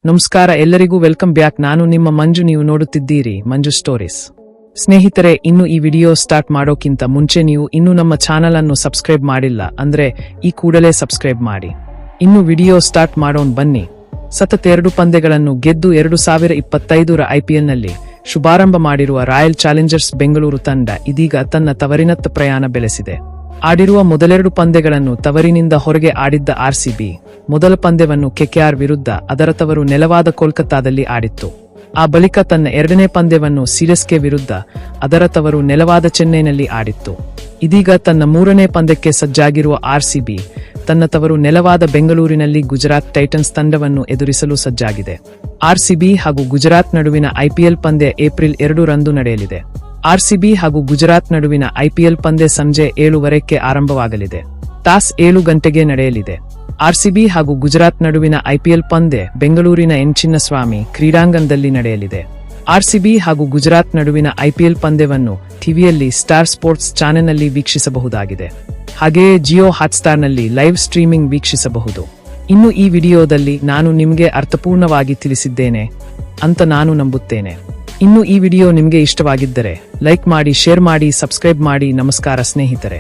ನಮಸ್ಕಾರ ಎಲ್ಲರಿಗೂ welcome back. ನಾನು ನಿಮ್ಮ ಮಂಜು, ನೀವು ನೋಡುತ್ತಿದ್ದೀರಿ ಮಂಜು ಸ್ಟೋರೀಸ್. ಸ್ನೇಹಿತರೆ, ಇನ್ನು ಈ ವಿಡಿಯೋ ಸ್ಟಾರ್ಟ್ ಮಾಡೋಕ್ಕಿಂತ ಮುಂಚೆ ನೀವು ಇನ್ನೂ ನಮ್ಮ ಚಾನಲ್ ಅನ್ನು ಸಬ್ಸ್ಕ್ರೈಬ್ ಮಾಡಿಲ್ಲ ಅಂದ್ರೆ ಈ ಕೂಡಲೇ ಸಬ್ಸ್ಕ್ರೈಬ್ ಮಾಡಿ. ಇನ್ನು ವಿಡಿಯೋ ಸ್ಟಾರ್ಟ್ ಮಾಡೋಣ ಬನ್ನಿ. ಸತತ 2 ಪಂದ್ಯಗಳನ್ನು ಗೆದ್ದು 2025ರ IPLನಲ್ಲಿ ಶುಭಾರಂಭ ಮಾಡಿರುವ ರಾಯಲ್ ಚಾಲೆಂಜರ್ಸ್ ಬೆಂಗಳೂರು ತಂಡ ಇದೀಗ ತನ್ನ ತವರಿನತ್ತ ಪ್ರಯಾಣ ಬೆಳೆಸಿದೆ. ಆಡಿರುವ ಮೊದಲೆರಡು ಪಂದ್ಯಗಳನ್ನು ತವರಿನಿಂದ ಹೊರಗೆ ಆಡಿದ್ದ RCB ಮೊದಲ ಪಂದ್ಯವನ್ನು KKR ವಿರುದ್ಧ ಅದರ ತವರು ನೆಲವಾದ ಕೋಲ್ಕತ್ತಾದಲ್ಲಿ ಆಡಿತ್ತು. ಆ ಬಳಿಕ ತನ್ನ ಎರಡನೇ ಪಂದ್ಯವನ್ನು CSK ವಿರುದ್ಧ ಅದರ ತವರು ನೆಲವಾದ ಚೆನ್ನೈನಲ್ಲಿ ಆಡಿತ್ತು. ಇದೀಗ ತನ್ನ ಮೂರನೇ ಪಂದ್ಯಕ್ಕೆ ಸಜ್ಜಾಗಿರುವ RCB ತನ್ನ ತವರು ನೆಲವಾದ ಬೆಂಗಳೂರಿನಲ್ಲಿ ಗುಜರಾತ್ ಟೈಟನ್ಸ್ ತಂಡವನ್ನು ಎದುರಿಸಲು ಸಜ್ಜಾಗಿದೆ. RCB ಹಾಗೂ ಗುಜರಾತ್ ನಡುವಿನ IPL ಪಂದ್ಯ ಏಪ್ರಿಲ್ 2 ರಂದು ನಡೆಯಲಿದೆ. RCB ಹಾಗೂ ಗುಜರಾತ್ ನಡುವಿನ IPL ಪಂದ್ಯ ಸಂಜೆ 7:15ಕ್ಕೆ ಆರಂಭವಾಗಲಿದೆ. ಟಾಸ್ 7 ಗಂಟೆಗೆ ನಡೆಯಲಿದೆ. RCB ಹಾಗೂ ಗುಜರಾತ್ ನಡುವಿನ IPL ಪಂದ್ಯ ಬೆಂಗಳೂರಿನ ಚಿನ್ನಸ್ವಾಮಿ ಕ್ರೀಡಾಂಗಣದಲ್ಲಿ ನಡೆಯಲಿದೆ. RCB ಹಾಗೂ ಗುಜರಾತ್ ನಡುವಿನ IPL ಪಂದ್ಯವನ್ನು ಟಿವಿಯಲ್ಲಿ ಸ್ಟಾರ್ ಸ್ಪೋರ್ಟ್ಸ್ ಚಾನೆಲ್ನಲ್ಲಿ ವೀಕ್ಷಿಸಬಹುದಾಗಿದೆ. ಹಾಗೆಯೇ ಜಿಯೋ ಹಾಟ್ಸ್ಟಾರ್ನಲ್ಲಿ ಲೈವ್ ಸ್ಟ್ರೀಮಿಂಗ್ ವೀಕ್ಷಿಸಬಹುದು. ಇನ್ನು ಈ ವಿಡಿಯೋದಲ್ಲಿ ನಾನು ನಿಮಗೆ ಅರ್ಥಪೂರ್ಣವಾಗಿ ತಿಳಿಸಿದ್ದೇನೆ ಅಂತ ನಾನು ನಂಬುತ್ತೇನೆ. ಇನ್ನು ಈ ವಿಡಿಯೋ ನಿಮಗೆ ಇಷ್ಟವಾಗಿದ್ದರೆ ಲೈಕ್ ಮಾಡಿ, ಶೇರ್ ಮಾಡಿ, ಸಬ್ಸ್ಕ್ರೈಬ್ ಮಾಡಿ. ನಮಸ್ಕಾರ ಸ್ನೇಹಿತರೆ.